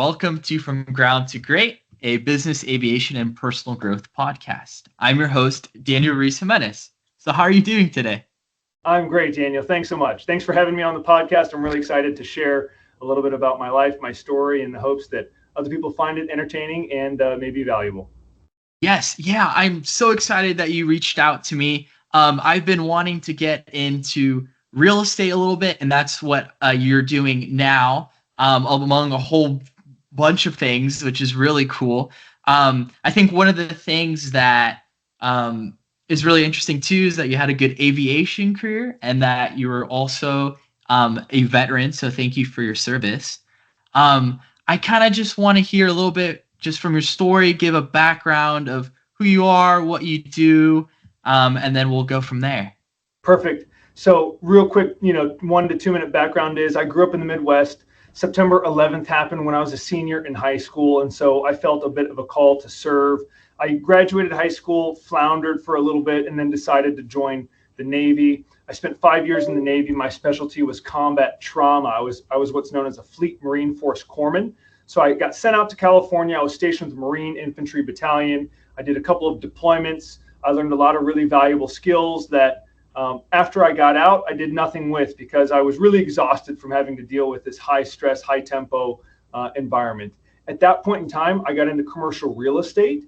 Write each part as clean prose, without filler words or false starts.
Welcome to From Ground to Great, a business, aviation, and personal growth podcast. I'm your host, Daniel Ruiz Jimenez. So, how are you doing today? I'm great, Daniel. Thanks so much. Thanks for having me on the podcast. I'm really excited to share a little bit about my life, my story, in the hopes that other people find it entertaining and maybe valuable. Yes, yeah, I'm so excited that you reached out to me. I've been wanting to get into real estate a little bit, and that's what you're doing now, among a whole bunch of things, which is really cool. I think one of the things that is really interesting too is that you had a good aviation career and that you were also a veteran. So thank you for your service. I kind of just want to hear a little bit just from your story, give a background of who you are, what you do, and then we'll go from there. Perfect. So real quick, 1 to 2 minute background is I grew up in the Midwest. September 11th happened when I was a senior in high school, and so I felt a bit of a call to serve. I graduated high school, floundered for a little bit, and then decided to join the Navy. I spent 5 years in the Navy. My specialty was combat trauma. I was what's known as a Fleet Marine Force Corpsman. So I got sent out to California. I was stationed with the Marine Infantry Battalion. I did a couple of deployments. I learned a lot of really valuable skills that after I got out, I did nothing with because I was really exhausted from having to deal with this high stress, high tempo environment. At that point in time, I got into commercial real estate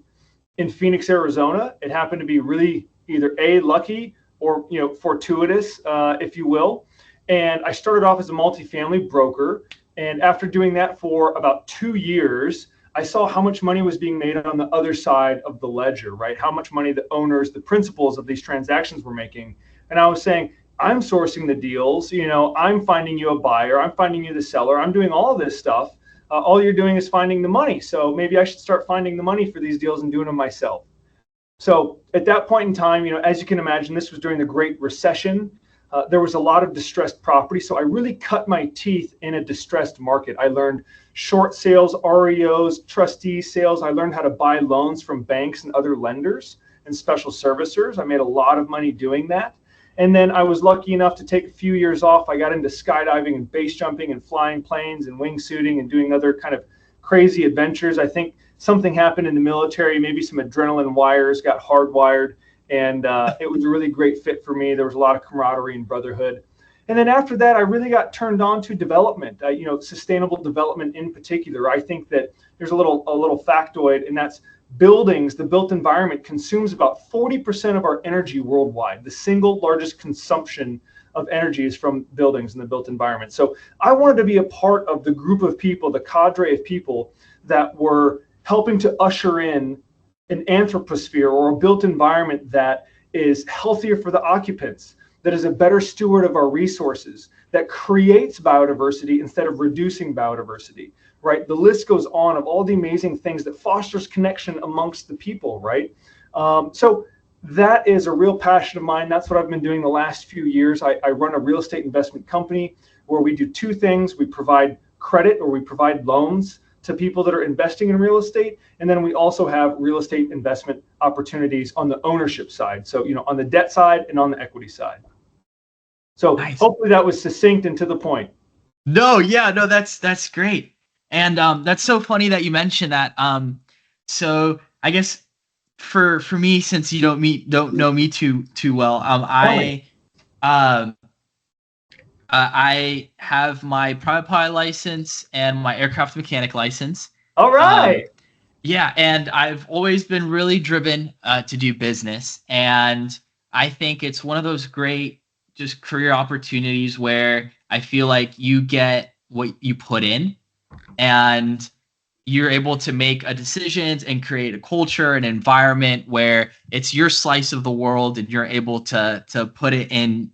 in Phoenix, Arizona. It happened to be really either lucky or fortuitous, if you will. And I started off as a multifamily broker. And after doing that for about 2 years, I saw how much money was being made on the other side of the ledger, right? How much money the owners, the principals of these transactions were making. And I was saying, I'm sourcing the deals, I'm finding you a buyer, I'm finding you the seller, I'm doing all of this stuff. All you're doing is finding the money. So maybe I should start finding the money for these deals and doing them myself. So at that point in time, as you can imagine, this was during the Great Recession. There was a lot of distressed property. So I really cut my teeth in a distressed market. I learned short sales, REOs, trustee sales. I learned how to buy loans from banks and other lenders and special servicers. I made a lot of money doing that. And then I was lucky enough to take a few years off. I got into skydiving and base jumping and flying planes and wingsuiting and doing other kind of crazy adventures. I think something happened in the military, maybe some adrenaline wires got hardwired. And it was a really great fit for me. There was a lot of camaraderie and brotherhood. And then after that, I really got turned on to development, sustainable development in particular. I think that there's a little factoid, and that's buildings. The built environment consumes about 40% of our energy worldwide. The single largest consumption of energy is from buildings in the built environment. So I wanted to be a part of the group of people, the cadre of people that were helping to usher in an anthroposphere or a built environment that is healthier for the occupants, that is a better steward of our resources, that creates biodiversity instead of reducing biodiversity, right? The list goes on of all the amazing things that fosters connection amongst the people, right? So that is a real passion of mine. That's what I've been doing the last few years. I run a real estate investment company where we do two things. We provide credit, or we provide loans to people that are investing in real estate. And then we also have real estate investment opportunities on the ownership side. So, on the debt side and on the equity side. So nice. Hopefully that was succinct and to the point. No, that's great. And that's so funny that you mentioned that. So I guess for me, since you don't know me too well, I have my private pilot license and my aircraft mechanic license. All right. Yeah, and I've always been really driven to do business, and I think it's one of those great just career opportunities where I feel like you get what you put in, and you're able to make a decisions and create a culture, an environment where it's your slice of the world, and you're able to put it in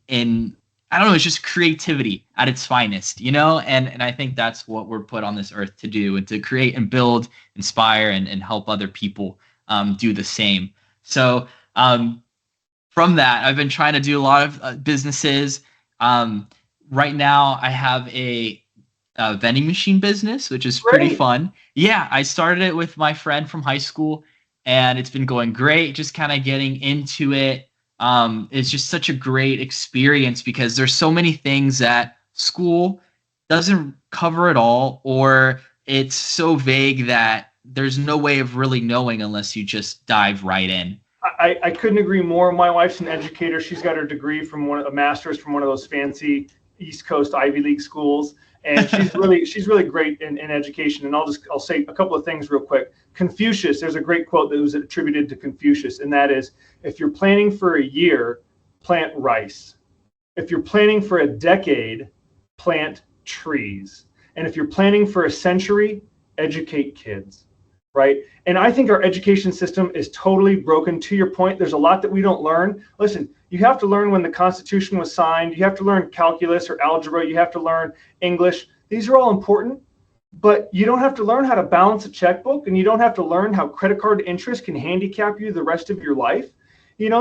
I don't know, it's just creativity at its finest, and I think that's what we're put on this earth to do, and to create and build, inspire, and help other people do the same. So from that, I've been trying to do a lot of businesses. Right now, I have a vending machine business, which is pretty fun. Yeah, I started it with my friend from high school, and it's been going great, just kind of getting into it. It's just such a great experience because there's so many things that school doesn't cover at all, or it's so vague that there's no way of really knowing unless you just dive right in. I couldn't agree more. My wife's an educator. She's got her degree from a master's from one of those fancy East Coast Ivy League schools, and she's really great in education. And I'll say a couple of things real quick. Confucius, there's a great quote that was attributed to Confucius, and that is, if you're planning for a year, plant rice. If you're planning for a decade, plant trees. And if you're planning for a century, educate kids. Right? And I think our education system is totally broken. To your point, there's a lot that we don't learn. Listen, you have to learn when the Constitution was signed. You have to learn calculus or algebra. You have to learn English. These are all important, but you don't have to learn how to balance a checkbook, and you don't have to learn how credit card interest can handicap you the rest of your life.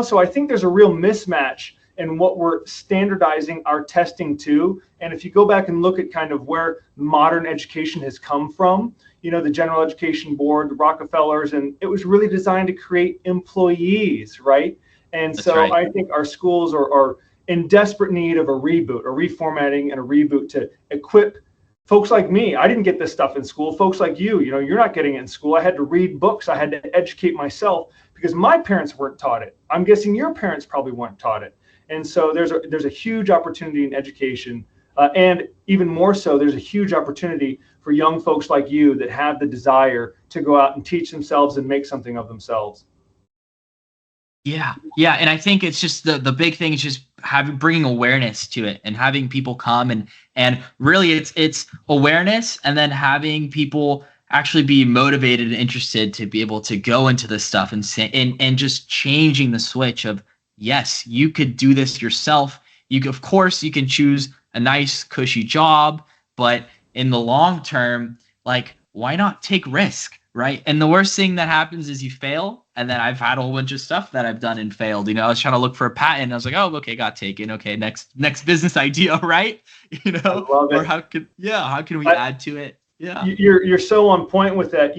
So I think there's a real mismatch in what we're standardizing our testing to. And if you go back and look at kind of where modern education has come from, the General Education Board, the Rockefellers, and it was really designed to create employees, right? And That's so right. I think our schools are in desperate need of a reboot, a reformatting and a reboot to equip folks like me. I didn't get this stuff in school. Folks like you're not getting it in school. I had to read books. I had to educate myself because my parents weren't taught it. I'm guessing your parents probably weren't taught it. And so there's a huge opportunity in education. And even more so, there's a huge opportunity for young folks like you that have the desire to go out and teach themselves and make something of themselves. Yeah. Yeah. And I think it's just the big thing is just bringing awareness to it and having people come and really it's awareness, and then having people actually be motivated and interested to be able to go into this stuff and say, and just changing the switch of, yes, you could do this yourself. Of course you can choose a nice cushy job, but in the long term, like, why not take risk? Right. And the worst thing that happens is you fail. And then I've had a whole bunch of stuff that I've done and failed. I was trying to look for a patent. I was like, oh, okay, got taken. Okay, next business idea, right? I love Or it. how can we add to it? Yeah. You're so on point with that.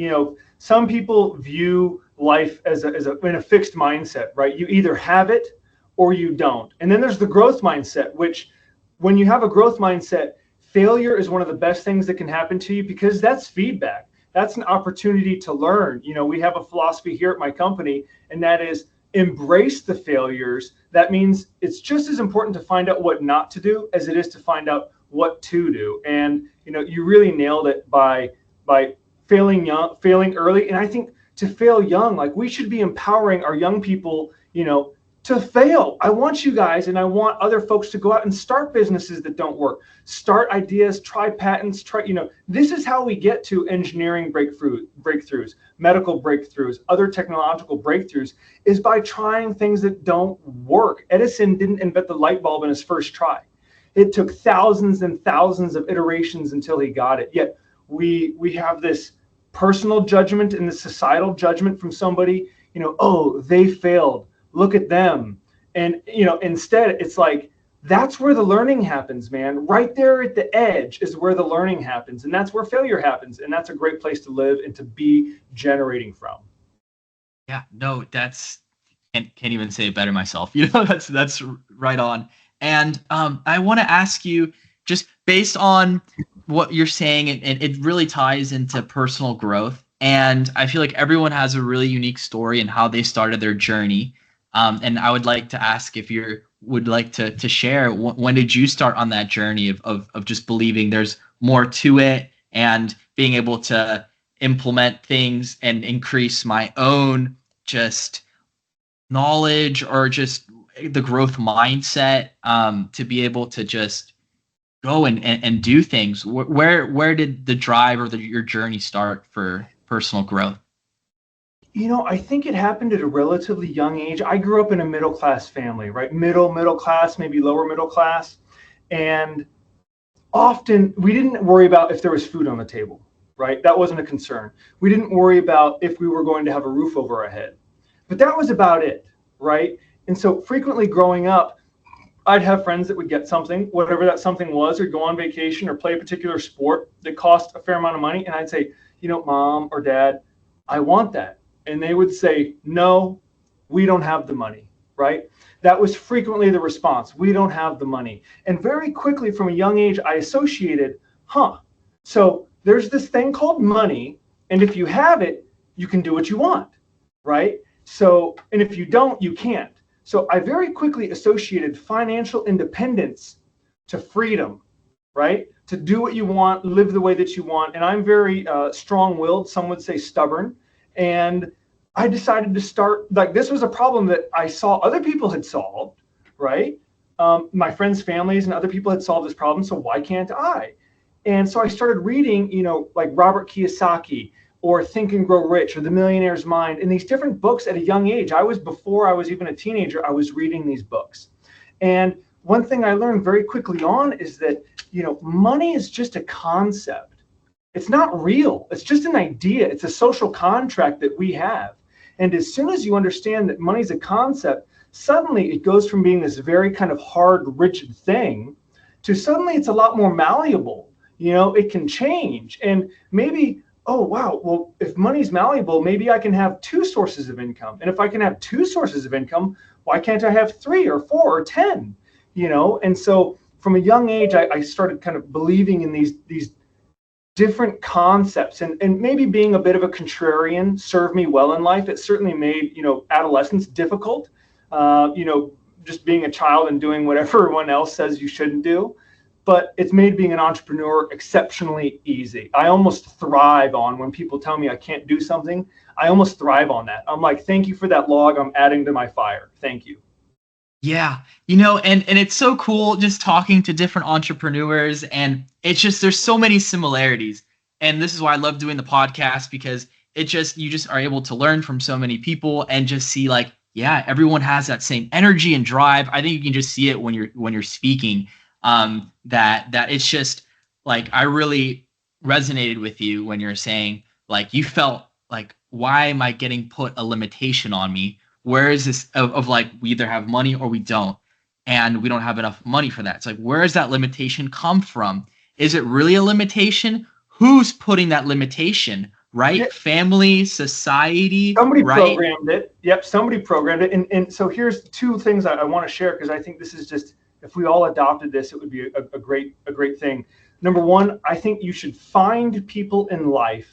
Some people view life as in a fixed mindset, right? You either have it or you don't. And then there's the growth mindset, which when you have a growth mindset, failure is one of the best things that can happen to you because that's feedback. That's an opportunity to learn. We have a philosophy here at my company, and that is embrace the failures. That means it's just as important to find out what not to do as it is to find out what to do. And you really nailed it by failing young, failing early. And I think to fail young, like, we should be empowering our young people, to fail. I want you guys, and I want other folks to go out and start businesses that don't work, start ideas, try patents, this is how we get to engineering breakthroughs, medical breakthroughs, other technological breakthroughs, is by trying things that don't work. Edison didn't invent the light bulb in his first try. It took thousands and thousands of iterations until he got it. Yet we have this personal judgment and the societal judgment from somebody, oh, they failed. Look at them. And, instead it's like, that's where the learning happens, man. Right there at the edge is where the learning happens. And that's where failure happens. And that's a great place to live and to be generating from. Yeah. No, can't even say it better myself. That's right on. And I want to ask you, just based on what you're saying, and it really ties into personal growth. And I feel like everyone has a really unique story and how they started their journey. And I would like to ask if you would like to share, when did you start on that journey of just believing there's more to it and being able to implement things and increase my own just knowledge or just the growth mindset, to be able to just go and do things. Where did the drive or your journey start for personal growth? I think it happened at a relatively young age. I grew up in a middle class family, right? Middle class, maybe lower middle class. And often we didn't worry about if there was food on the table, right? That wasn't a concern. We didn't worry about if we were going to have a roof over our head. But that was about it, right? And so frequently growing up, I'd have friends that would get something, whatever that something was, or go on vacation or play a particular sport that cost a fair amount of money. And I'd say, Mom or Dad, I want that. And they would say, no, we don't have the money, right? That was frequently the response. We don't have the money. And very quickly from a young age, I associated, so there's this thing called money, and if you have it, you can do what you want, right? So, and if you don't, you can't. So I very quickly associated financial independence to freedom, right? To do what you want, live the way that you want. And I'm very strong-willed, some would say stubborn. And I decided to start, like, this was a problem that I saw other people had solved, right? My friends' families and other people had solved this problem, so why can't I? And so I started reading, like Robert Kiyosaki or Think and Grow Rich or The Millionaire's Mind, and these different books at a young age. Before I was even a teenager, I was reading these books. And one thing I learned very quickly on is that, money is just a concept. It's not real. It's just an idea. It's a social contract that we have. And as soon as you understand that money is a concept, suddenly it goes from being this very kind of hard, rigid thing to suddenly it's a lot more malleable. It can change. And maybe, oh, wow, well, if money's malleable, maybe I can have two sources of income. And if I can have two sources of income, why can't I have 3 or 4 or 10? And so from a young age, I started kind of believing in these different concepts, and maybe being a bit of a contrarian served me well in life. It certainly made, adolescence difficult, just being a child and doing what everyone else says you shouldn't do. But it's made being an entrepreneur exceptionally easy. I almost thrive on when people tell me I can't do something. I almost thrive on that. I'm like, thank you for that log. I'm adding to my fire. Thank you. Yeah, and it's so cool just talking to different entrepreneurs, and it's just there's so many similarities. And this is why I love doing the podcast, because you just are able to learn from so many people and just see, like, yeah, everyone has that same energy and drive. I think you can just see it when you're speaking. That it's just like, I really resonated with you when you're saying, like, you felt like, why am I getting put a limitation on me? Where is this of like, we either have money or we don't, and we don't have enough money for that. It's like, where does that limitation come from? Is it really a limitation? Who's putting that limitation, right? Yeah. Family, society, somebody right? programmed it. Yep, somebody programmed it. And so here's two things I want to share, because I think this is just, if we all adopted this, it would be a great thing. Number one, I think you should find people in life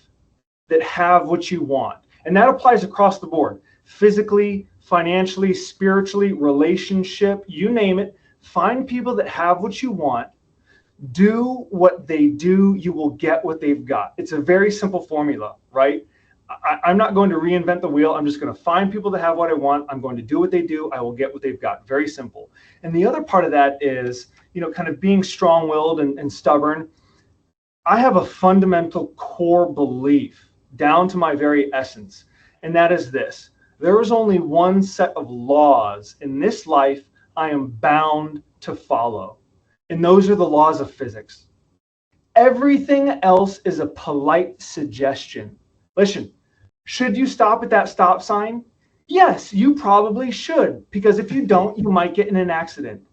that have what you want. And that applies across the board. Physically, financially, spiritually, relationship, you name it. Find people that have what you want. Do what they do, you will get what they've got. It's a very simple formula, right? I'm not going to reinvent the wheel. I'm just going to find people that have what I want. I'm going to do what they do. I will get what they've got. Very simple. And the other part of that is, kind of being strong-willed and stubborn. I have a fundamental core belief down to my very essence, and that is this. There is only one set of laws in this life I am bound to follow, and those are the laws of physics. Everything else is a polite suggestion. Listen, should you stop at that stop sign? Yes, you probably should, because if you don't, you might get in an accident.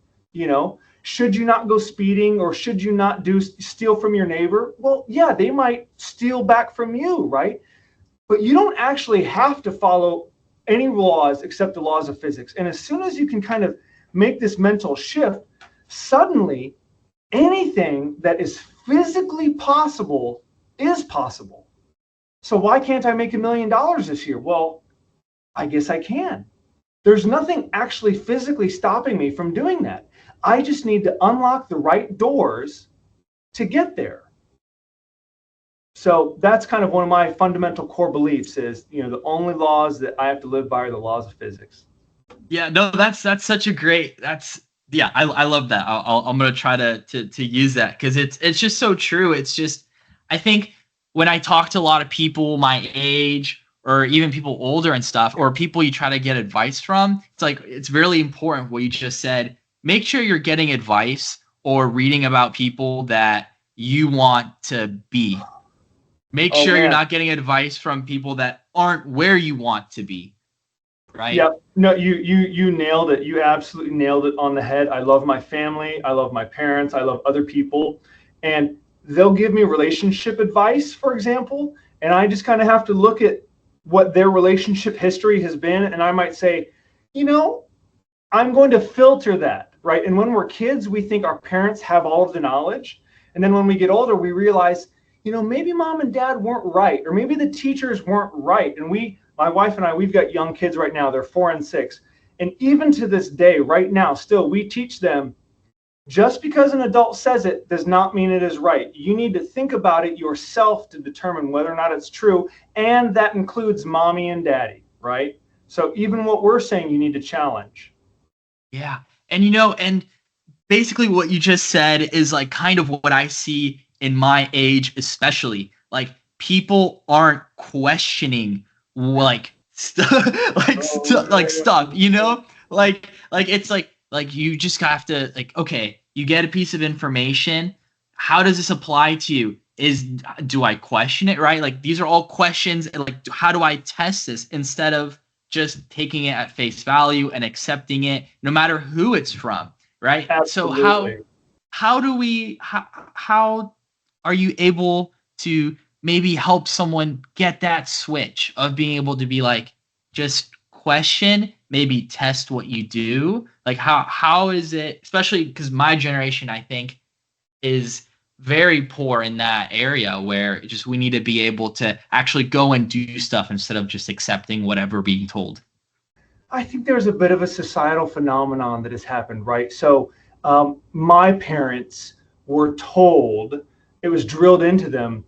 Should you not go speeding, or should you not steal from your neighbor? Well, yeah, they might steal back from you, right? But you don't actually have to follow any laws except the laws of physics. And as soon as you can kind of make this mental shift, suddenly anything that is physically possible is possible. So why can't I make $1 million this year? Well, I guess I can. There's nothing actually physically stopping me from doing that. I just need to unlock the right doors to get there. So that's kind of one of my fundamental core beliefs is, the only laws that I have to live by are the laws of physics. Yeah, no, that's such a great, yeah, I love that. I'm going to try to use that, because it's just so true. It's just, I think when I talk to a lot of people my age, or even people older and stuff, or people you try to get advice from, it's like, it's really important what you just said. Make sure you're getting advice or reading about people that you want to be. Make sure you're not getting advice from people that aren't where you want to be. Right? Yep. No, you nailed it. You absolutely nailed it on the head. I love my family. I love my parents. I love other people. And they'll give me relationship advice, for example, and I just kind of have to look at what their relationship history has been. And I might say, I'm going to filter that, right? And when we're kids, we think our parents have all of the knowledge. And then when we get older, we realize, maybe mom and dad weren't right, or maybe the teachers weren't right. And my wife and I, we've got young kids right now. They're 4 and 6. And even to this day, right now, still, we teach them just because an adult says it does not mean it is right. You need to think about it yourself to determine whether or not it's true. And that includes mommy and daddy, right? So even what we're saying, you need to challenge. Yeah. And basically what you just said is like kind of what I see in my age, especially. Like people aren't questioning like like stuff, like it's like you just have to like, okay, you get a piece of information. How does this apply to you? Do I question it, right? Like these are all questions, and like how do I test this instead of just taking it at face value and accepting it no matter who it's from, right? So Absolutely. how are you able to maybe help someone get that switch of being able to be like, just question, maybe test what you do? Like how is it, especially because my generation, I think, is very poor in that area where just we need to be able to actually go and do stuff instead of just accepting whatever being told. I think there's a bit of a societal phenomenon that has happened, right? So, my parents were told, it was drilled into them,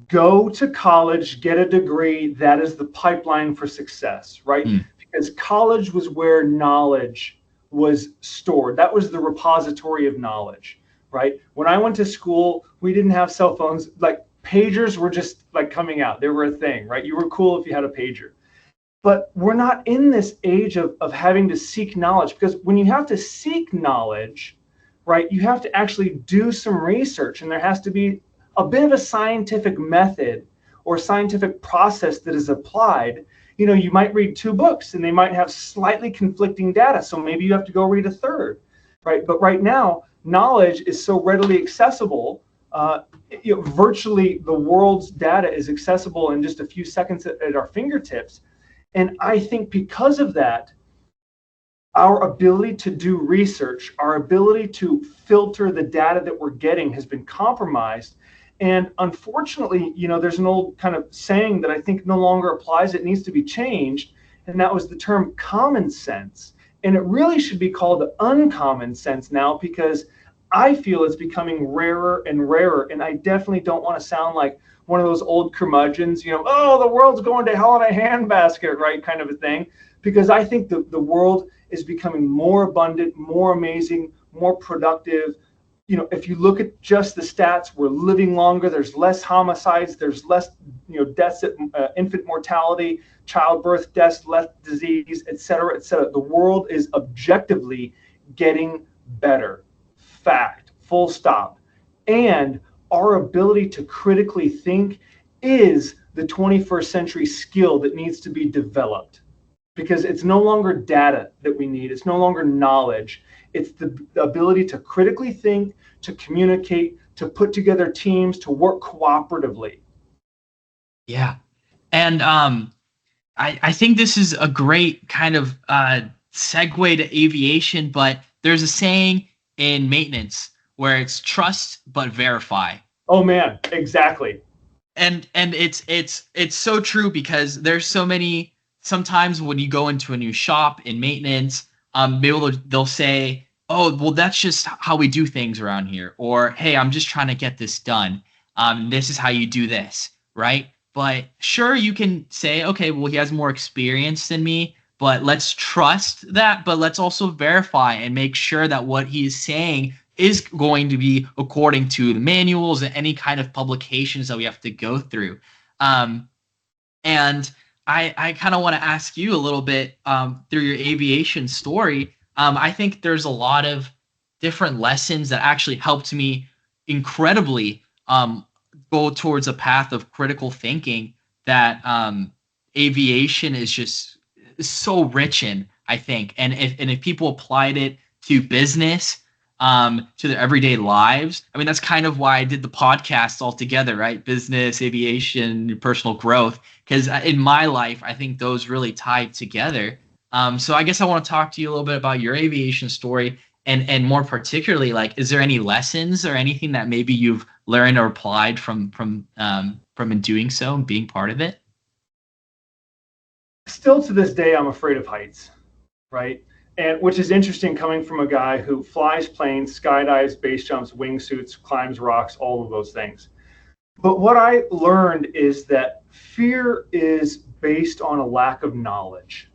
go to college, get a degree. That is the pipeline for success, right? Mm. Because college was where knowledge was stored. That was the repository of knowledge, right? When I went to school, we didn't have cell phones. Like pagers were just like coming out. They were a thing, right? You were cool if you had a pager. But we're not in this age of having to seek knowledge, because when you have to seek knowledge, right, you have to actually do some research, and there has to be a bit of a scientific method or scientific process that is applied. You might read 2 books and they might have slightly conflicting data, so maybe you have to go read a third, right? But right now, knowledge is so readily accessible. Virtually the world's data is accessible in just a few seconds at our fingertips. And I think because of that, our ability to do research, our ability to filter the data that we're getting has been compromised. And unfortunately, there's an old kind of saying that I think no longer applies. It needs to be changed. And that was the term common sense. And it really should be called uncommon sense now, because I feel it's becoming rarer and rarer. And I definitely don't want to sound like one of those old curmudgeons, oh, the world's going to hell in a handbasket, right, kind of a thing. Because I think the world is becoming more abundant, more amazing, more productive. If you look at just the stats, we're living longer. There's less homicides. There's less, deaths at infant mortality, childbirth deaths, less disease, et cetera, et cetera. The world is objectively getting better. Fact, full stop. And our ability to critically think is the 21st century skill that needs to be developed, because it's no longer data that we need. It's no longer knowledge. It's the ability to critically think, to communicate, to put together teams, to work cooperatively. Yeah. And I think this is a great kind of segue to aviation, but there's a saying in maintenance where it's trust but verify. Oh man, exactly. And it's so true, because there's so many, sometimes when you go into a new shop in maintenance, they'll say, oh, well, that's just how we do things around here, or hey, I'm just trying to get this done. This is how you do this, right? But sure, you can say, okay, well, he has more experience than me, but let's trust that, but let's also verify and make sure that what he's saying is going to be according to the manuals and any kind of publications that we have to go through. And I kind of want to ask you a little bit through your aviation story. I think there's a lot of different lessons that actually helped me incredibly go towards a path of critical thinking that aviation is just so rich in, I think. And if people applied it to business, to their everyday lives, I mean, that's kind of why I did the podcast all together, right? Business, aviation, personal growth, because in my life, I think those really tied together. So I guess I want to talk to you a little bit about your aviation story, and more particularly, like, is there any lessons or anything that maybe you've learned or applied from in doing so and being part of it? Still to this day, I'm afraid of heights, right? And which is interesting coming from a guy who flies planes, skydives, base jumps, wingsuits, climbs rocks, all of those things. But what I learned is that fear is based on a lack of knowledge,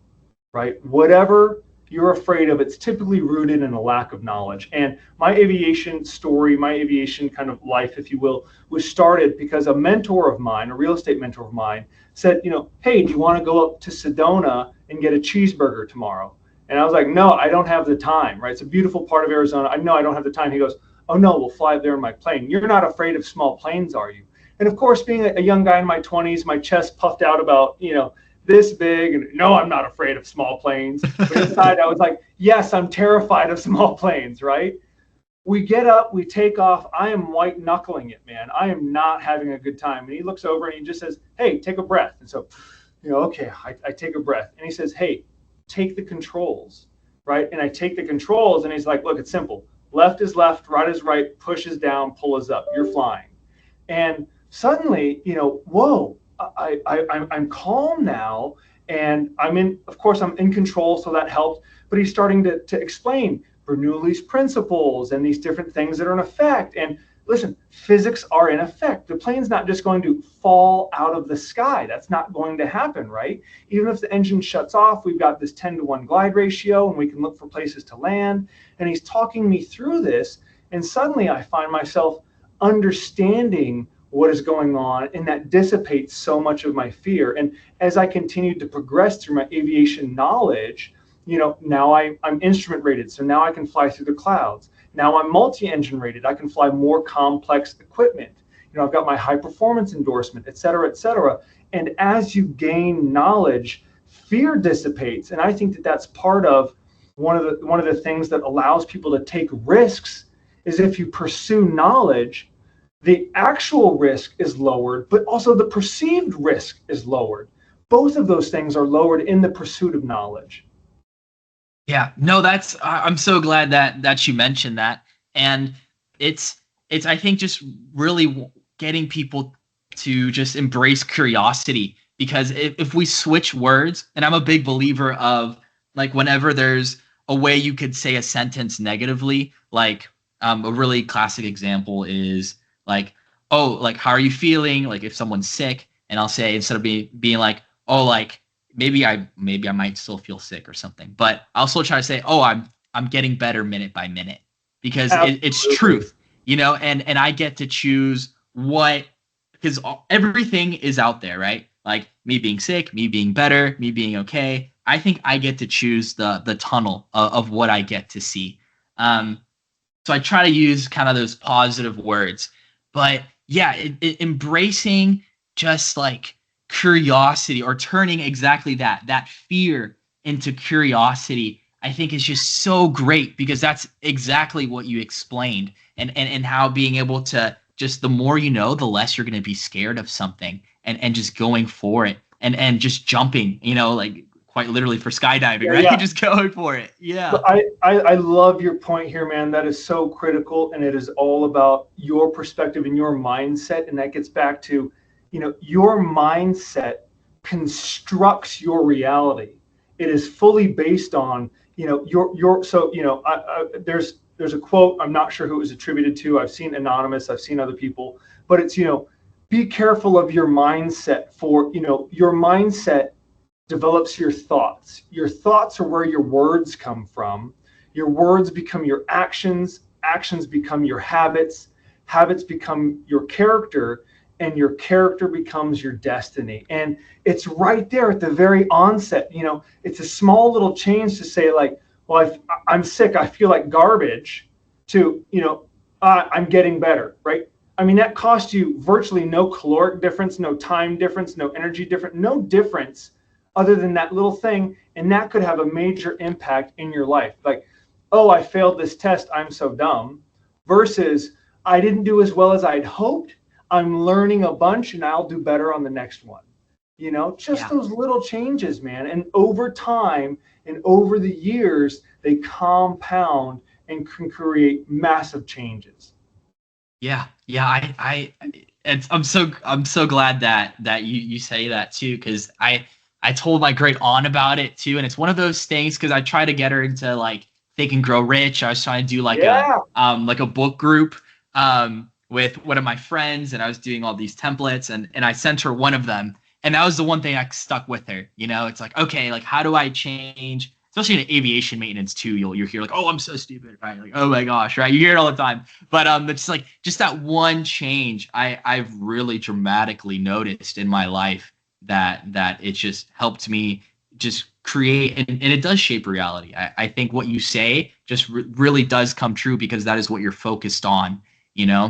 right? Whatever you're afraid of, it's typically rooted in a lack of knowledge. And my aviation story, my aviation kind of life, if you will, was started because a mentor of mine, a real estate mentor of mine, said, hey, do you want to go up to Sedona and get a cheeseburger tomorrow? And I was like, no, I don't have the time, right? It's a beautiful part of Arizona. I know I don't have the time. He goes, oh no, we'll fly there in my plane. You're not afraid of small planes, are you? And of course, being a young guy in my 20s, my chest puffed out about, this big, and no, I'm not afraid of small planes. But inside I was like, yes, I'm terrified of small planes, right? We get up, we take off. I am white knuckling it, man. I am not having a good time. And he looks over and he just says, hey, take a breath. And so, okay, I take a breath. And he says, hey, take the controls, right? And I take the controls and he's like, look, it's simple. Left is left, right is right, push is down, pull is up. You're flying. And suddenly, whoa, I'm calm now, and of course, I'm in control, so that helps. But he's starting to explain Bernoulli's principles and these different things that are in effect. And listen, physics are in effect. The plane's not just going to fall out of the sky. That's not going to happen, right? Even if the engine shuts off, we've got this 10-to-1 glide ratio, and we can look for places to land. And he's talking me through this, and suddenly I find myself understanding what is going on, and that dissipates so much of my fear. And as I continued to progress through my aviation knowledge, now I'm instrument rated, so now I can fly through the clouds. Now I'm multi-engine rated, I can fly more complex equipment. I've got my high performance endorsement, et cetera, et cetera. And as you gain knowledge, fear dissipates. And I think that that's part of one of the things that allows people to take risks. Is if you pursue knowledge, the actual risk is lowered, but also the perceived risk is lowered. Both of those things are lowered in the pursuit of knowledge. Yeah, no, I'm so glad that you mentioned that. And it's I think just really getting people to just embrace curiosity, because if we switch words, and I'm a big believer of, like, whenever there's a way you could say a sentence negatively, like, a really classic example is like, oh, like, how are you feeling? Like, if someone's sick, and I'll say, instead of being like, oh, like, maybe I might still feel sick or something, but I'll still try to say, oh, I'm getting better minute by minute, because it's truth, and I get to choose what, because everything is out there, right? Like, me being sick, me being better, me being okay. I think I get to choose the tunnel of what I get to see. So I try to use kind of those positive words, but yeah, embracing just like curiosity, or turning exactly that fear into curiosity, I think is just so great, because that's exactly what you explained, and how being able to just, the more you know, the less you're going to be scared of something, and just going for it, and just jumping, like, quite literally for skydiving, right? Yeah. Just going for it. Yeah. I love your point here, man. That is so critical, and it is all about your perspective and your mindset. And that gets back to, your mindset constructs your reality. It is fully based on, your so, there's a quote, I'm not sure who it was attributed to. I've seen anonymous, I've seen other people, but it's, be careful of your mindset. For, your mindset develops your thoughts. Your thoughts are where your words come from. Your words become your actions. Actions become your habits. Habits become your character, and your character becomes your destiny. And it's right there at the very onset. It's a small little change to say, like, well, I'm sick, I feel like garbage, to, I'm getting better, right? I mean, that cost you virtually no caloric difference, no time difference, no energy difference, no difference other than that little thing. And that could have a major impact in your life. Like, oh, I failed this test, I'm so dumb, versus I didn't do as well as I'd hoped, I'm learning a bunch, and I'll do better on the next one. Those little changes, man. And over time and over the years, they compound and can create massive changes. Yeah. I'm so glad that you say that too, because I told my great aunt about it too, and it's one of those things because I try to get her into like Think and Grow Rich. I was trying to do Yeah. like a book group with one of my friends, and I was doing all these templates, and I sent her one of them, and that was the one thing that stuck with her. It's like, okay, like how do I change? Especially in aviation maintenance too, you'll hear like, oh, I'm so stupid, right? Like, oh my gosh, right? You hear it all the time. But it's like just that one change I've really dramatically noticed in my life that it just helped me just create, and it does shape reality. I think what you say just really does come true because that is what you're focused on.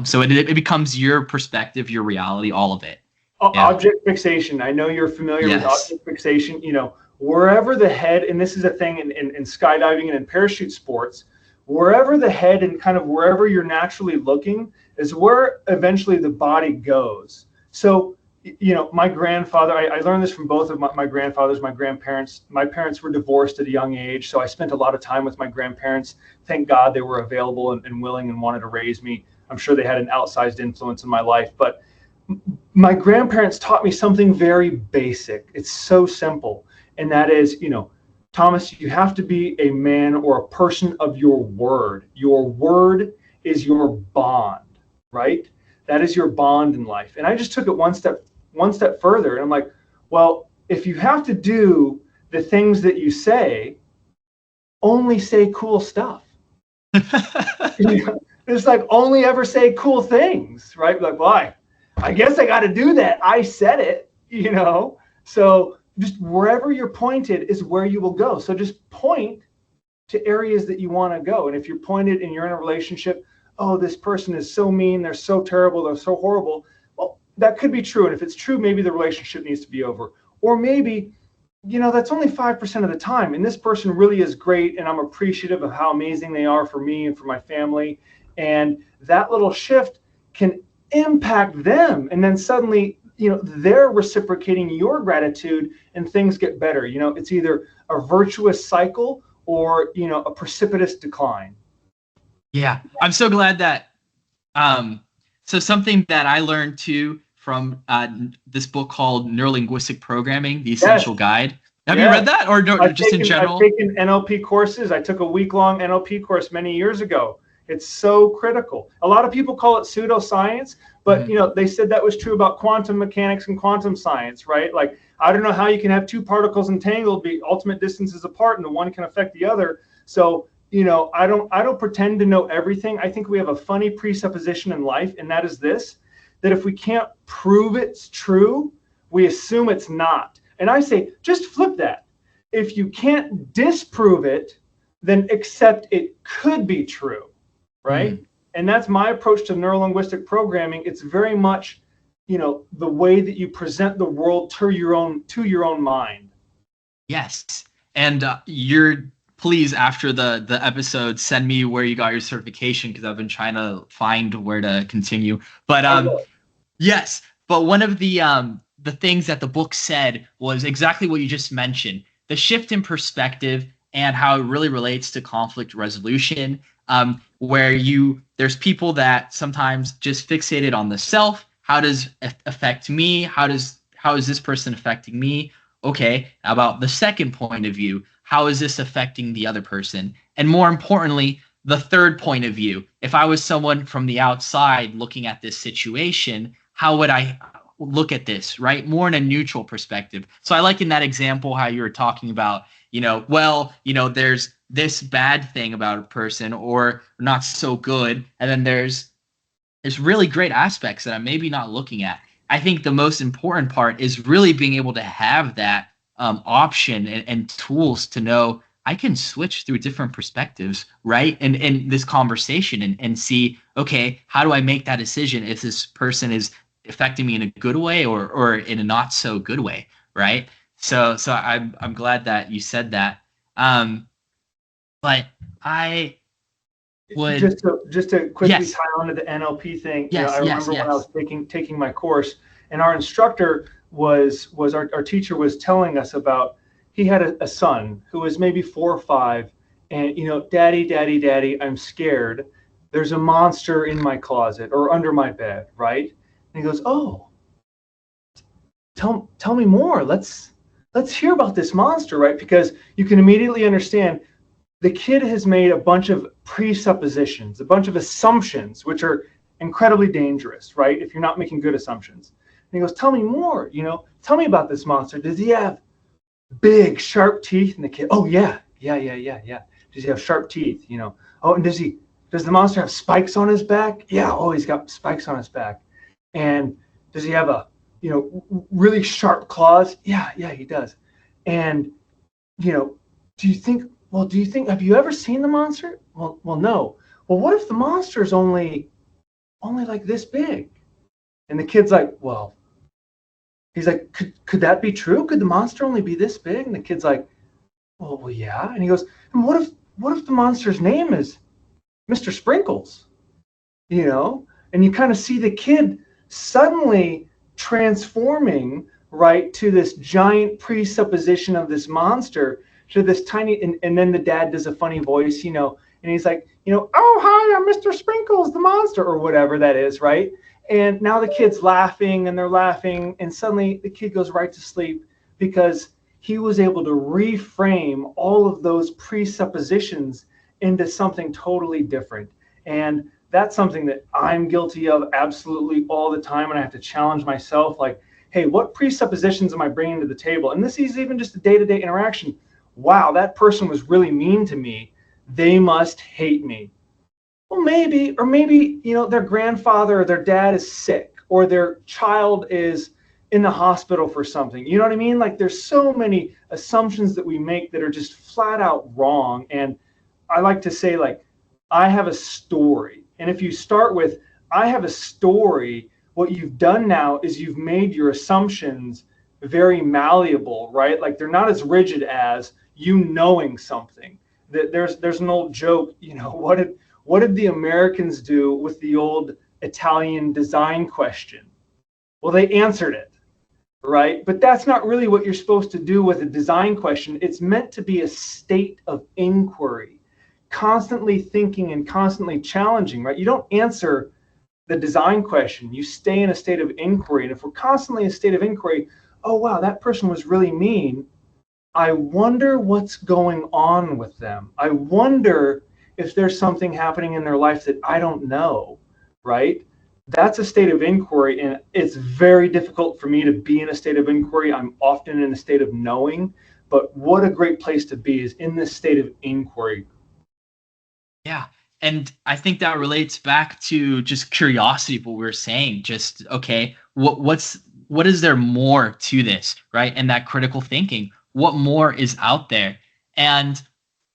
So it becomes your perspective, your reality, all of it. Yeah. Object fixation. I know you're familiar with Yes. object fixation. Wherever the head, and this is a thing in skydiving and in parachute sports, wherever the head and kind of wherever you're naturally looking is where eventually the body goes. So, my grandfather, I learned this from both of my grandfathers, my grandparents. My parents were divorced at a young age, so I spent a lot of time with my grandparents. Thank God they were available and willing and wanted to raise me. I'm sure they had an outsized influence in my life, but my grandparents taught me something very basic. It's so simple. And that is, Thomas, you have to be a man or a person of your word. Your word is your bond, right? That is your bond in life. And I just took it one step further. And I'm like, well, if you have to do the things that you say, only say cool stuff. It's like only ever say cool things, right? Like, why? I guess I got to do that. I said it. So just wherever you're pointed is where you will go. So just point to areas that you want to go. And if you're pointed and you're in a relationship, oh, this person is so mean, they're so terrible, they're so horrible. Well, that could be true. And if it's true, maybe the relationship needs to be over. Or maybe, that's only 5% of the time. And this person really is great. And I'm appreciative of how amazing they are for me and for my family. And that little shift can impact them. And then suddenly, they're reciprocating your gratitude and things get better. It's either a virtuous cycle or, a precipitous decline. Yeah. I'm so glad that so something that I learned too from this book called Neuro-Linguistic Programming, The Yes. Essential Guide. Have you read Yes. that, or no, just in I've general? taken NLP courses. I took a week-long NLP course many years ago. It's so critical. A lot of people call it pseudoscience, but they said that was true about quantum mechanics and quantum science, right? Like, I don't know how you can have two particles entangled, be ultimate distances apart, and the one can affect the other. So, I don't pretend to know everything. I think we have a funny presupposition in life, and that is this: that if we can't prove it's true, we assume it's not. And I say, just flip that. If you can't disprove it, then accept it could be true, right? Mm. And that's my approach to neuro-linguistic programming. It's very much, the way that you present the world to your own mind. Yes. And you're please after the episode send me where you got your certification because I've been trying to find where to continue. But I will. yes, but one of the things that the book said was exactly what you just mentioned. The shift in perspective and how it really relates to conflict resolution, where there's people that sometimes just fixated on the self. How does it affect me? How is this person affecting me? Okay, about the second point of view, how is this affecting the other person? And more importantly, the third point of view. If I was someone from the outside looking at this situation, how would I look at this, right? More in a neutral perspective. So I like in that example how you were talking about, there's this bad thing about a person or not so good, and then there's really great aspects that I'm maybe not looking at. I think the most important part is really being able to have that option and tools to know I can switch through different perspectives, right? And in this conversation and see, okay, how do I make that decision if this person is affecting me in a good way or in a not so good way, right? So I'm glad that you said that. Um, but I would Just to quickly yes, tie on to the NLP thing, I yes, yes, remember when I yes. was taking my course, and our instructor was our teacher was telling us about, he had a son who was maybe 4 or 5, and daddy, daddy, daddy, I'm scared. there's a monster in my closet or under my bed, right? And he goes, oh, tell me more. Let's hear about this monster, right? Because you can immediately understand the kid has made a bunch of presuppositions, a bunch of assumptions, which are incredibly dangerous, right? If you're not making good assumptions. And he goes, tell me more, tell me about this monster. Does he have big, sharp teeth? And the kid, oh yeah. Does he have sharp teeth? Oh, and does the monster have spikes on his back? Yeah, oh, he's got spikes on his back. And does he have really sharp claws? Yeah, he does. And, do you think, have you ever seen the monster? Well, no. Well, what if the monster is only like this big? And the kid's like, well, he's like, could that be true? Could the monster only be this big? And the kid's like, well, yeah. And he goes, and what if the monster's name is Mr. Sprinkles? And you kind of see the kid suddenly transforming, right, to this giant presupposition of this monster, to this tiny, and then the dad does a funny voice, and he's like, oh, hi, I'm Mr. Sprinkles, the monster, or whatever that is, right? And now the kid's laughing and they're laughing, and suddenly the kid goes right to sleep because he was able to reframe all of those presuppositions into something totally different. And that's something that I'm guilty of absolutely all the time. And I have to challenge myself, like, hey, what presuppositions am I bringing to the table? And this is even just a day-to-day interaction. Wow, that person was really mean to me. They must hate me. Well, maybe, or maybe, their grandfather or their dad is sick, or their child is in the hospital for something. You know what I mean? Like, there's so many assumptions that we make that are just flat out wrong. And I like to say, like, I have a story. And if you start with, I have a story, what you've done now is you've made your assumptions very malleable, right? Like, they're not as rigid as you knowing something. There's an old joke, what did the Americans do with the old Italian design question? Well, they answered it, right? But that's not really what you're supposed to do with a design question. It's meant to be a state of inquiry, constantly thinking and constantly challenging, right? You don't answer the design question. You stay in a state of inquiry. And if we're constantly in a state of inquiry, oh, wow, that person was really mean. I wonder what's going on with them. I wonder if there's something happening in their life that I don't know, right? That's a state of inquiry, and it's very difficult for me to be in a state of inquiry. I'm often in a state of knowing, but what a great place to be is in this state of inquiry. Yeah. And I think that relates back to just curiosity, what we were saying. Just, okay, what is there more to this, right? And that critical thinking, what more is out there? And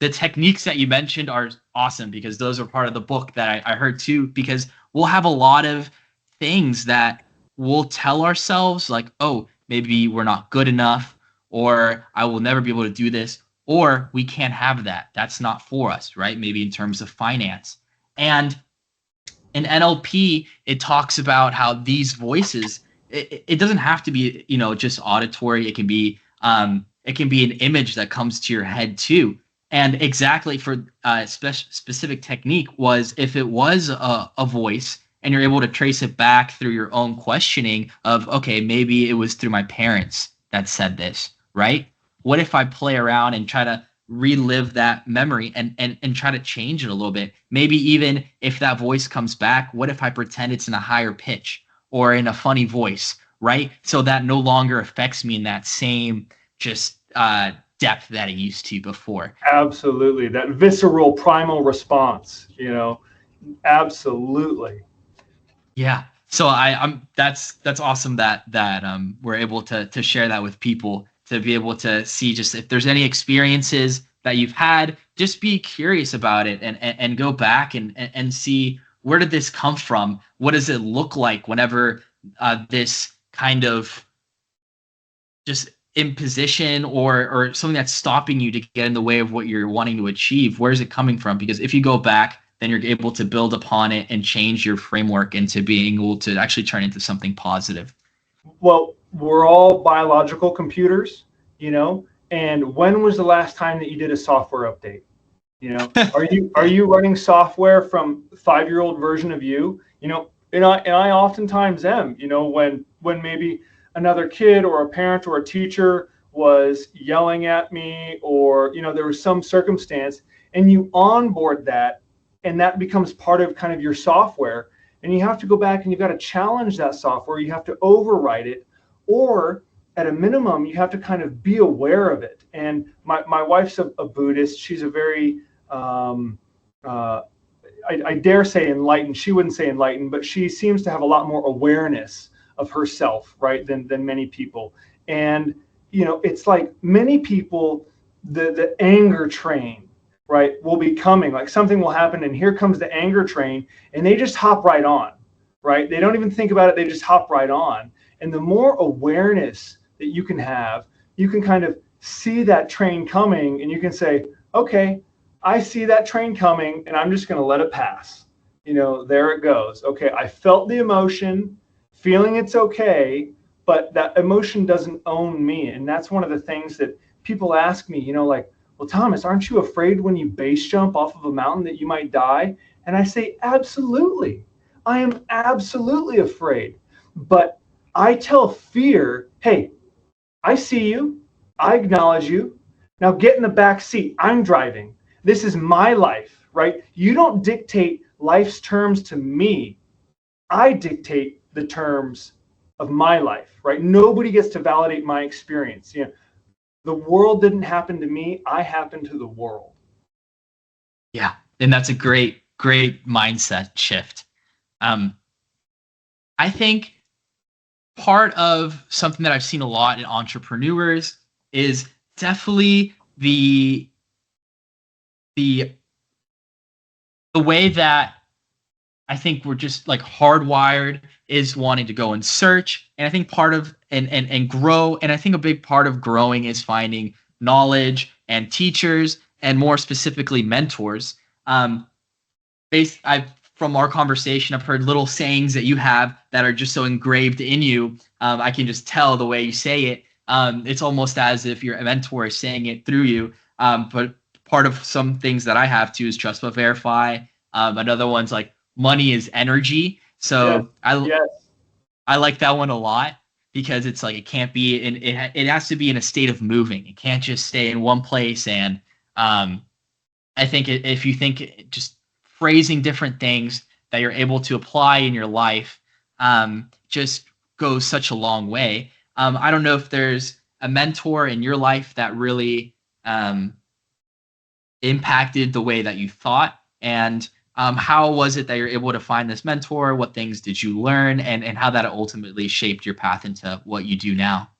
the techniques that you mentioned are awesome, because those are part of the book that I heard too, because we'll have a lot of things that we'll tell ourselves, like, oh, maybe we're not good enough, or I will never be able to do this, or we can't have that. That's not for us, right? Maybe in terms of finance. And in NLP, it talks about how these voices, it doesn't have to be, just auditory. It can be an image that comes to your head too. And exactly for specific technique was, if it was a voice and you're able to trace it back through your own questioning of, okay, maybe it was through my parents that said this, right? What if I play around and try to relive that memory and try to change it a little bit? Maybe even if that voice comes back, what if I pretend it's in a higher pitch or in a funny voice, right? So that no longer affects me in that same just depth that it used to before. Absolutely. That visceral primal response, absolutely. Yeah. So I'm that's awesome that we're able to share that with people, to be able to see just if there's any experiences that you've had, just be curious about it and go back and see, where did this come from? What does it look like whenever this kind of just imposition or something that's stopping you to get in the way of what you're wanting to achieve? Where is it coming from? Because if you go back, then you're able to build upon it and change your framework into being able to actually turn into something positive. Well, we're all biological computers, and when was the last time that you did a software update? Are you running software from 5-year-old version of you? And I oftentimes am. When maybe another kid or a parent or a teacher was yelling at me, or there was some circumstance, and you onboard that, and that becomes part of kind of your software, and you have to go back and you've got to challenge that software. You have to overwrite it, or at a minimum, you have to kind of be aware of it. And my wife's a Buddhist. She's a very uh, I dare say enlightened. She wouldn't say enlightened, but she seems to have a lot more awareness of herself, right, than many people. And it's like many people, the anger train, right, will be coming. Like something will happen, and here comes the anger train, and they just hop right on, right? They don't even think about it. They just hop right on. And the more awareness that you can have, you can kind of see that train coming, and you can say, okay, I see that train coming, and I'm just going to let it pass. There it goes. Okay, I felt the emotion, feeling it's okay, but that emotion doesn't own me. And that's one of the things that people ask me, like, well, Thomas, aren't you afraid when you base jump off of a mountain that you might die? And I say, absolutely. I am absolutely afraid. But I tell fear, hey, I see you. I acknowledge you. Now get in the back seat. I'm driving. This is my life, right? You don't dictate life's terms to me. I dictate the terms of my life, right? Nobody gets to validate my experience. The world didn't happen to me. I happened to the world. Yeah. And that's a great, great mindset shift. Um, I think part of something that I've seen a lot in entrepreneurs is definitely the the way that I think we're just like hardwired is wanting to go and search. And I think part of and grow. And I think a big part of growing is finding knowledge and teachers, and more specifically mentors. Um, I've from our conversation, I've heard little sayings that you have that are just so engraved in you. I can just tell the way you say it. It's almost as if your mentor is saying it through you. But part of some things that I have too is trust but verify. Another one's like money is energy. Yes, So yes, I like that one a lot, because it's like it can't be in it has to be in a state of moving. It can't just stay in one place. And I think if you think just phrasing different things that you're able to apply in your life, just goes such a long way. I don't know if there's a mentor in your life that really impacted the way that you thought, and how was it that you're able to find this mentor? What things did you learn, and how that ultimately shaped your path into what you do now?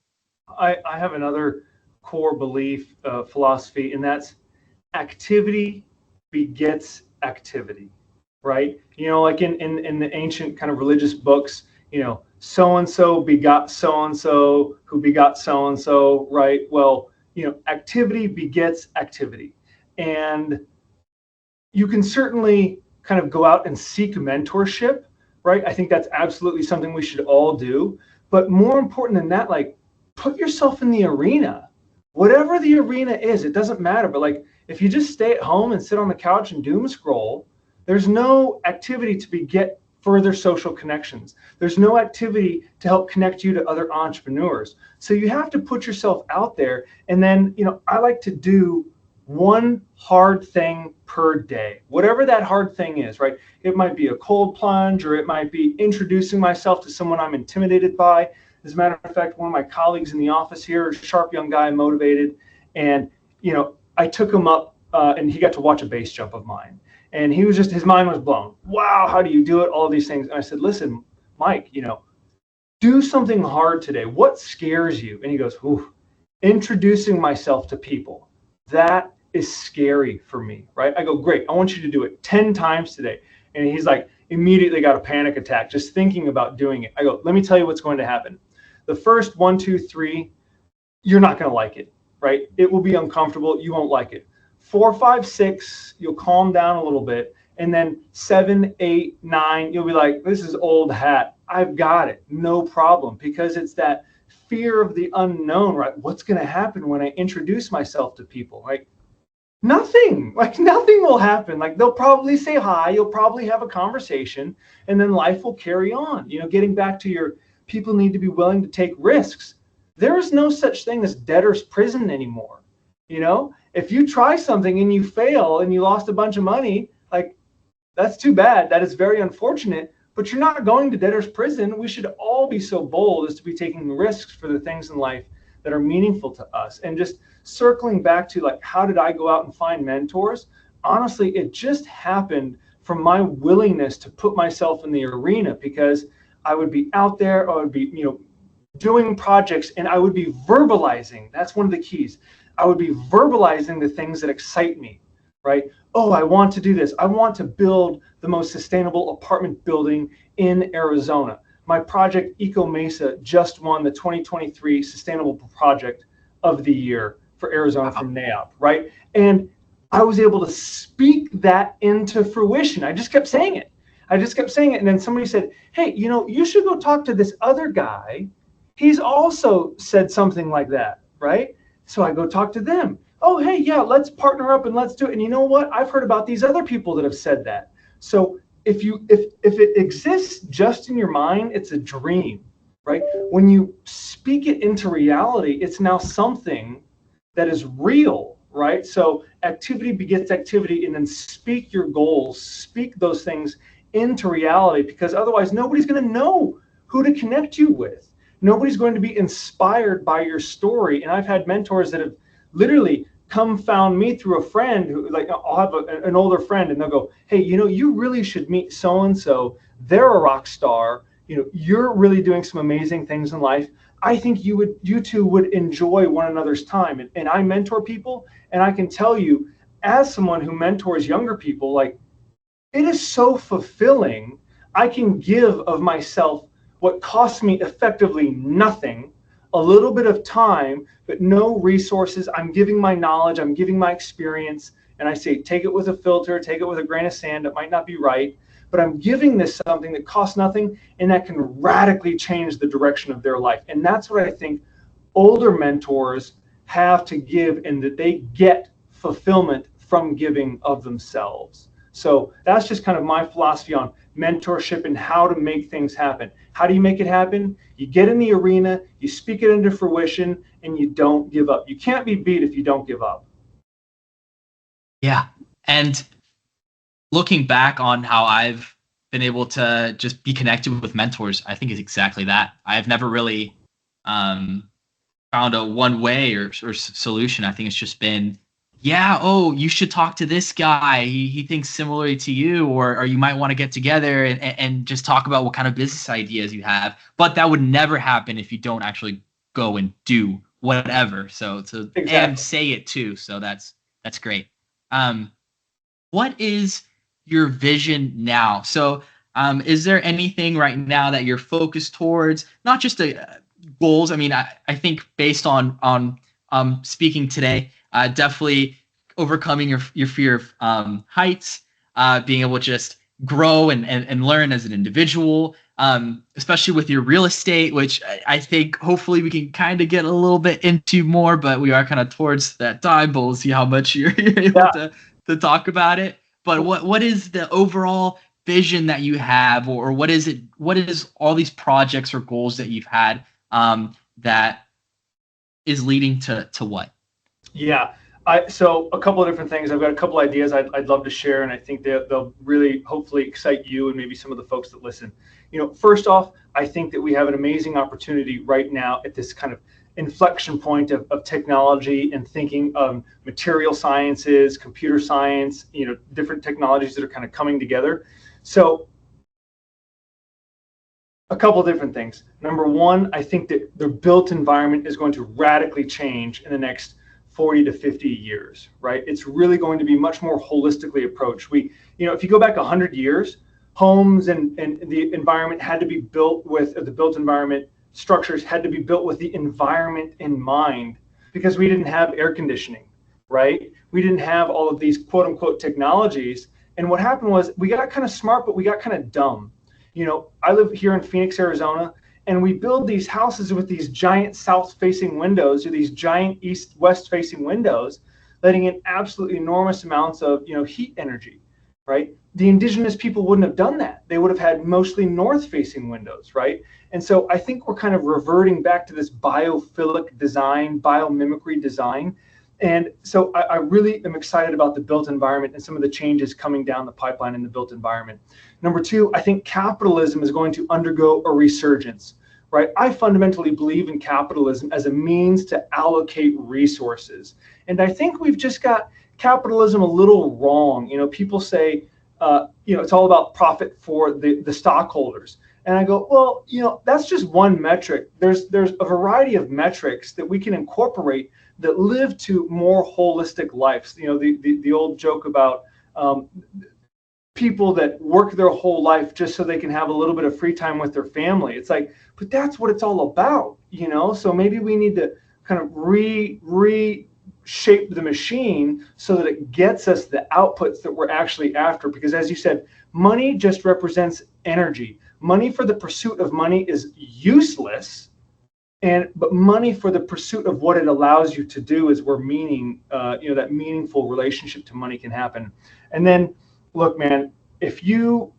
I have another core belief, philosophy, and that's activity begets activity, right? Like in the ancient kind of religious books, so and so begot so and so, who begot so and so, right? Well, activity begets activity. And you can certainly kind of go out and seek mentorship, right? I think that's absolutely something we should all do. But more important than that, like, put yourself in the arena. Whatever the arena is, it doesn't matter. But like, if you just stay at home and sit on the couch and doom scroll, there's no activity to beget further social connections. There's no activity to help connect you to other entrepreneurs. So you have to put yourself out there. And then, I like to do one hard thing per day, whatever that hard thing is, right? It might be a cold plunge, or it might be introducing myself to someone I'm intimidated by. As a matter of fact, one of my colleagues in the office here, a sharp young guy, motivated, and I took him up, and he got to watch a base jump of mine, and his mind was blown. Wow, how do you do it? All of these things. And I said, listen, Mike, do something hard today. What scares you? And he goes, ooh, introducing myself to people. That is scary for me, right? I go, great. I want you to do it 10 times today. And he's like, immediately got a panic attack just thinking about doing it. I go, let me tell you what's going to happen. The first 1, 2, 3, you're not going to like it, right? It will be uncomfortable. You won't like it. 4, 5, 6, you'll calm down a little bit. And then 7, 8, 9, you'll be like, this is old hat. I've got it. No problem. Because it's that fear of the unknown, right? What's going to happen when I introduce myself to people, right? Nothing, like nothing will happen. Like they'll probably say hi, you'll probably have a conversation, and then life will carry on. Getting back to your people need to be willing to take risks. There is no such thing as debtor's prison anymore. If you try something and you fail and you lost a bunch of money, like that's too bad. That is very unfortunate, but you're not going to debtor's prison. We should all be so bold as to be taking risks for the things in life that are meaningful to us. And just circling back to like, how did I go out and find mentors? Honestly, it just happened from my willingness to put myself in the arena, because I would be out there, I would be, doing projects, and I would be verbalizing. That's one of the keys. I would be verbalizing the things that excite me, right? Oh, I want to do this. I want to build the most sustainable apartment building in Arizona. My project Eco Mesa just won the 2023 Sustainable Project of the Year for Arizona from NAIOP, right? And I was able to speak that into fruition. I just kept saying it. And then somebody said, hey, you should go talk to this other guy. He's also said something like that, right? So I go talk to them. Oh, hey, yeah, let's partner up and let's do it. And you know what? I've heard about these other people that have said that. So if it exists just in your mind, it's a dream, right? When you speak it into reality, it's now something that is real, right? So activity begets activity, and then speak your goals, speak those things into reality, because otherwise nobody's going to know who to connect you with. Nobody's going to be inspired by your story. And I've had mentors that have literally come found me through a friend who, like, I'll have an older friend, and they'll go, hey, you really should meet so-and-so. They're a rock star. You're really doing some amazing things in life. I think you two would enjoy one another's time. And I mentor people, and I can tell you, as someone who mentors younger people, like, it is so fulfilling. I can give of myself what costs me effectively nothing, a little bit of time, but no resources. I'm giving my knowledge, I'm giving my experience, and I say, take it with a filter, take it with a grain of sand. It might not be right, but I'm giving this something that costs nothing and that can radically change the direction of their life. And that's what I think older mentors have to give, and that they get fulfillment from giving of themselves. So that's just kind of my philosophy on mentorship and how to make things happen. How do you make it happen? You get in the arena, you speak it into fruition, and you don't give up. You can't be beat if you don't give up. Yeah. And looking back on how I've been able to just be connected with mentors, I think is exactly that. I've never really found a one way or solution. I think it's just been, yeah, oh, you should talk to this guy. He thinks similarly to you, or you might want to get together and just talk about what kind of business ideas you have. But that would never happen if you don't actually go and do whatever. So Exactly. And say it too. So that's great. What is your vision now? So is there anything right now that you're focused towards? Not just goals. I mean, I think based on speaking today, definitely overcoming your fear of heights, being able to just grow and learn as an individual, especially with your real estate, which I think hopefully we can kind of get a little bit into more, but we are kind of towards that time, but we'll see how much you're able to talk about it. But what is the overall vision that you have, or what is it? What is all these projects or goals that you've had that is leading to what? Yeah. So a couple of different things. I've got a couple ideas I'd love to share, and I think they'll really hopefully excite you and maybe some of the folks that listen. First off, I think that we have an amazing opportunity right now at this kind of inflection point of technology and thinking of material sciences, computer science, different technologies that are kind of coming together. So a couple of different things. Number one, I think that the built environment is going to radically change in the next 40 to 50 years, right? It's really going to be much more holistically approached. If you go back 100 years, homes and the environment had to be built with, the built environment structures had to be built with the environment in mind, because we didn't have air conditioning, right? We didn't have all of these quote unquote technologies. And what happened was we got kind of smart, but we got kind of dumb. I live here in Phoenix, Arizona, and we build these houses with these giant south-facing windows, or these giant east-west facing windows. letting in absolutely enormous amounts of, heat energy, right? The indigenous people wouldn't have done that. They would have had mostly north-facing windows, right? And so I think we're kind of reverting back to this biophilic design, biomimicry design. And so I really am excited about the built environment and some of the changes coming down the pipeline in the built environment. Number two, I think capitalism is going to undergo a resurgence, right? I fundamentally believe in capitalism as a means to allocate resources. And I think we've just got capitalism a little wrong. People say, it's all about profit for the stockholders. And I go, well, that's just one metric. There's a variety of metrics that we can incorporate that live to more holistic lives. The old joke about people that work their whole life just so they can have a little bit of free time with their family. It's like, but that's what it's all about, So maybe we need to kind of reshape the machine so that it gets us the outputs that we're actually after. Because as you said, money just represents energy. Money for the pursuit of money is useless. But money for the pursuit of what it allows you to do is where meaning, that meaningful relationship to money can happen. And then, look, man, if you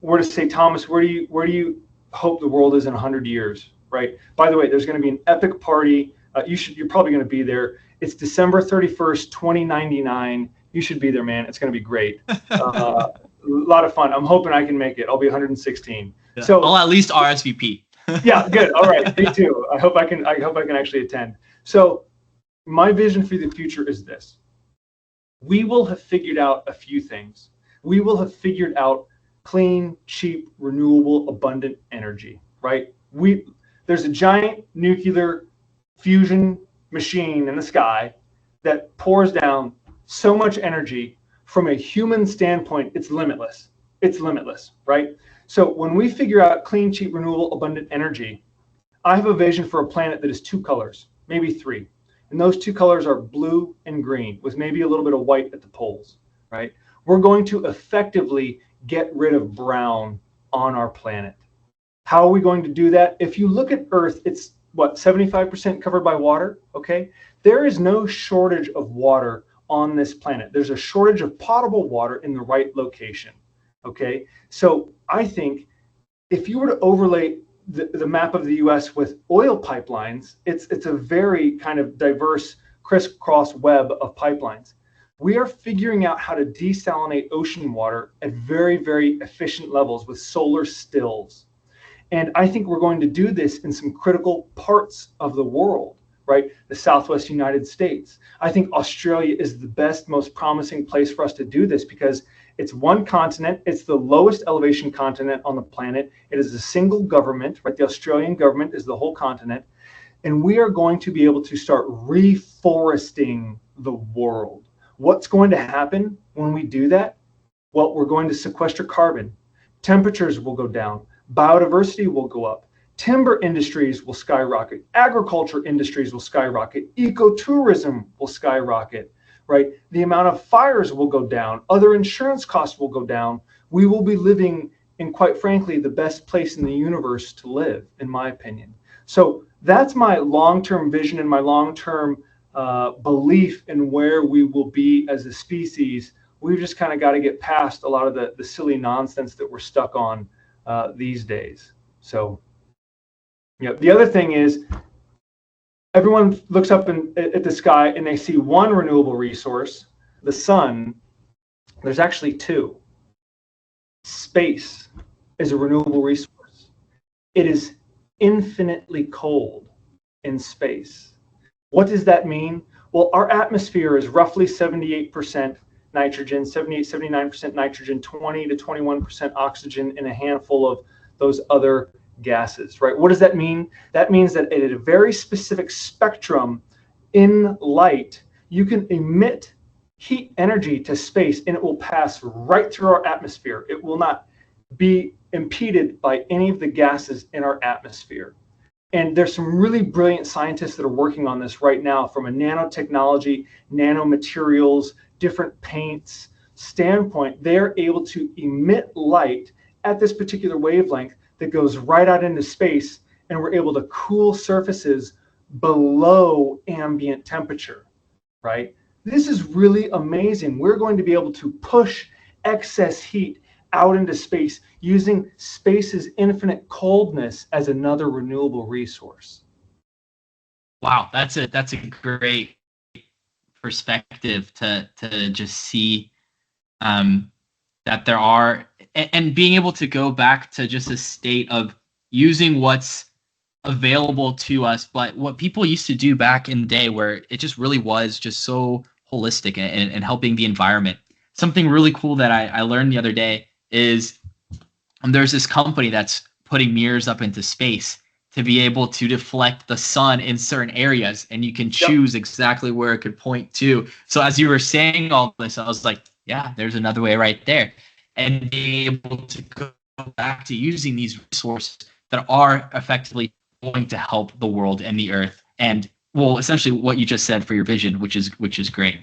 were to say, Thomas, where do you hope the world is in 100 years, right? By the way, there's going to be an epic party. You're probably going to be there. It's December 31st, 2099. You should be there, man. It's going to be great. A lot of fun. I'm hoping I can make it. I'll be 116. Yeah. So I'll at least RSVP. Yeah, good. All right, me too. I hope I can actually attend. So my vision for the future is this. We will have figured out a few things. We will have figured out clean, cheap, renewable, abundant energy, right? There's a giant nuclear fusion machine in the sky that pours down so much energy. From a human standpoint, it's limitless. It's limitless, right? So when we figure out clean, cheap, renewable, abundant energy, I have a vision for a planet that is two colors, maybe three. And those two colors are blue and green, with maybe a little bit of white at the poles, right? We're going to effectively get rid of brown on our planet. How are we going to do that? If you look at Earth, it's 75% covered by water, okay? There is no shortage of water on this planet. There's a shortage of potable water in the right location, okay? So I think if you were to overlay the map of the US with oil pipelines, it's a very kind of diverse crisscross web of pipelines. We are figuring out how to desalinate ocean water at very, very efficient levels with solar stills. And I think we're going to do this in some critical parts of the world, right? The Southwest United States. I think Australia is the best, most promising place for us to do this because it's one continent. It's the lowest elevation continent on the planet. It is a single government, right? The Australian government is the whole continent. And we are going to be able to start reforesting the world. What's going to happen when we do that? Well, we're going to sequester carbon. Temperatures will go down. Biodiversity will go up. Timber industries will skyrocket. Agriculture industries will skyrocket. Ecotourism will skyrocket, right? The amount of fires will go down. Other insurance costs will go down. We will be living in, quite frankly, the best place in the universe to live, in my opinion. So that's my long-term vision and my long-term belief in where we will be as a species. We've just kind of got to get past a lot of the silly nonsense that we're stuck on these days. So, the other thing is everyone looks up at the sky and they see one renewable resource, the sun. There's actually two. Space is a renewable resource. It is infinitely cold in space. What does that mean? Well, our atmosphere is roughly 78% nitrogen, 79% nitrogen, 20 to 21% oxygen, and a handful of those other gases, right? What does that mean? That means that at a very specific spectrum in light, you can emit heat energy to space and it will pass right through our atmosphere. It will not be impeded by any of the gases in our atmosphere. And there's some really brilliant scientists that are working on this right now from a nanotechnology, nanomaterials, different paints standpoint. They're able to emit light at this particular wavelength that goes right out into space, and we're able to cool surfaces below ambient temperature, right? this is really amazing. We're going to be able to push excess heat out into space using space's infinite coldness as another renewable resource. Wow, that's a great perspective to just see that there are, and being able to go back to just a state of using what's available to us, but what people used to do back in the day where it just really was just so holistic and helping the environment. Something really cool that I learned the other day is there's this company that's putting mirrors up into space to be able to deflect the sun in certain areas, and you can choose exactly where it could point to. So as you were saying all this, I was like, yeah, there's another way right there. And being able to go back to using these resources that are effectively going to help the world and the earth, and well, essentially what you just said for your vision, which is great.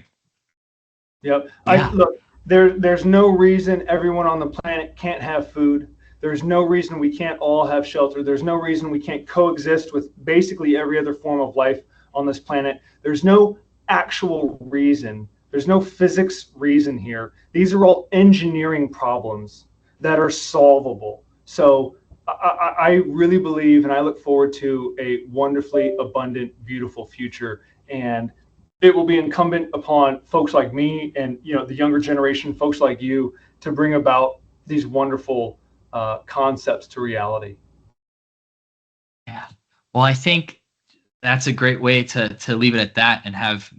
Yep. Yeah. Look, there's no reason everyone on the planet can't have food. There's no reason we can't all have shelter. There's no reason we can't coexist with basically every other form of life on this planet. There's no actual reason. There's no physics reason here. These are all engineering problems that are solvable. So I really believe, and I look forward to a wonderfully abundant, beautiful future. And it will be incumbent upon folks like me and the younger generation, folks like you, to bring about these wonderful concepts to reality. Yeah. Well, I think that's a great way to leave it at that and have,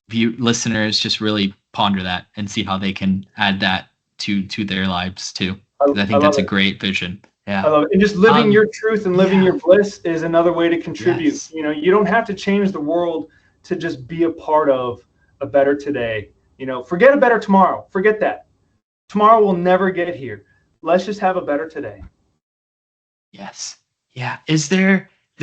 listeners just really ponder that and see how they can add that to their lives too. Because I think that's a great vision. Yeah. I love it. And just living your truth and living your bliss is another way to contribute. Yes. You don't have to change the world to just be a part of a better today. Forget a better tomorrow. Forget that. Tomorrow will never get here. Let's just have a better today. Yes. Yeah. This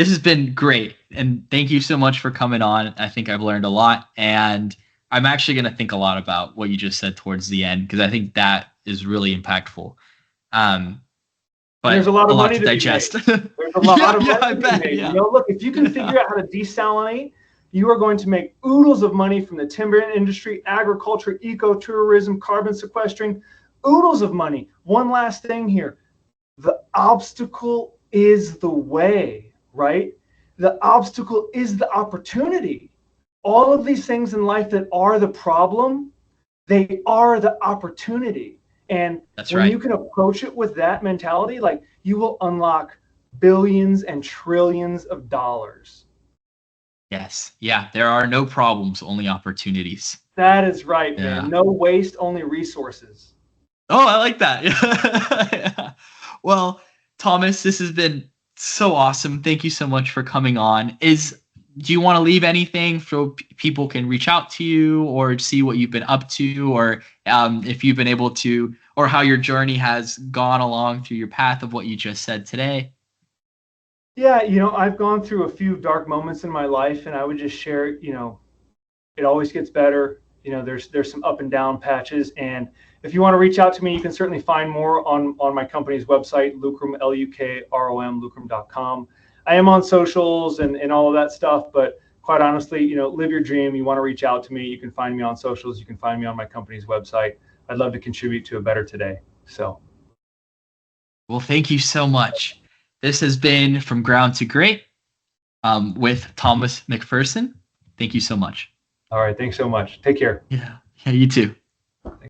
has been great. And thank you so much for coming on. I think I've learned a lot. And I'm actually going to think a lot about what you just said towards the end, because I think that is really impactful. But there's a lot of money to digest. There's a lot of money to be made. Yeah. Look, if you can figure out how to desalinate, you are going to make oodles of money from the timber industry, agriculture, ecotourism, carbon sequestering, oodles of money. One last thing here. The obstacle is the way, right? The obstacle is the opportunity. All of these things in life that are the problem, they are the opportunity. And when you can approach it with that mentality, like, you will unlock billions and trillions of dollars. Yes. Yeah. There are no problems, only opportunities. That is right, man. No waste, only resources. Oh, I like that. Yeah. Well, Thomas, this has been so awesome. Thank you so much for coming on. Do you want to leave anything so people can reach out to you or see what you've been up to, or if you've been able to, or how your journey has gone along through your path of what you just said today? Yeah, I've gone through a few dark moments in my life, and I would just share, it always gets better. There's some up and down patches, and if you want to reach out to me, you can certainly find more on my company's website, Lucrum, Lukrom, lucrum.com. I am on socials and all of that stuff, but quite honestly, live your dream. You want to reach out to me, you can find me on socials. You can find me on my company's website. I'd love to contribute to a better today. So, well, thank you so much. This has been From Ground to Great with Thomas McPherson. Thank you so much. All right. Thanks so much. Take care. Yeah. Yeah, you too.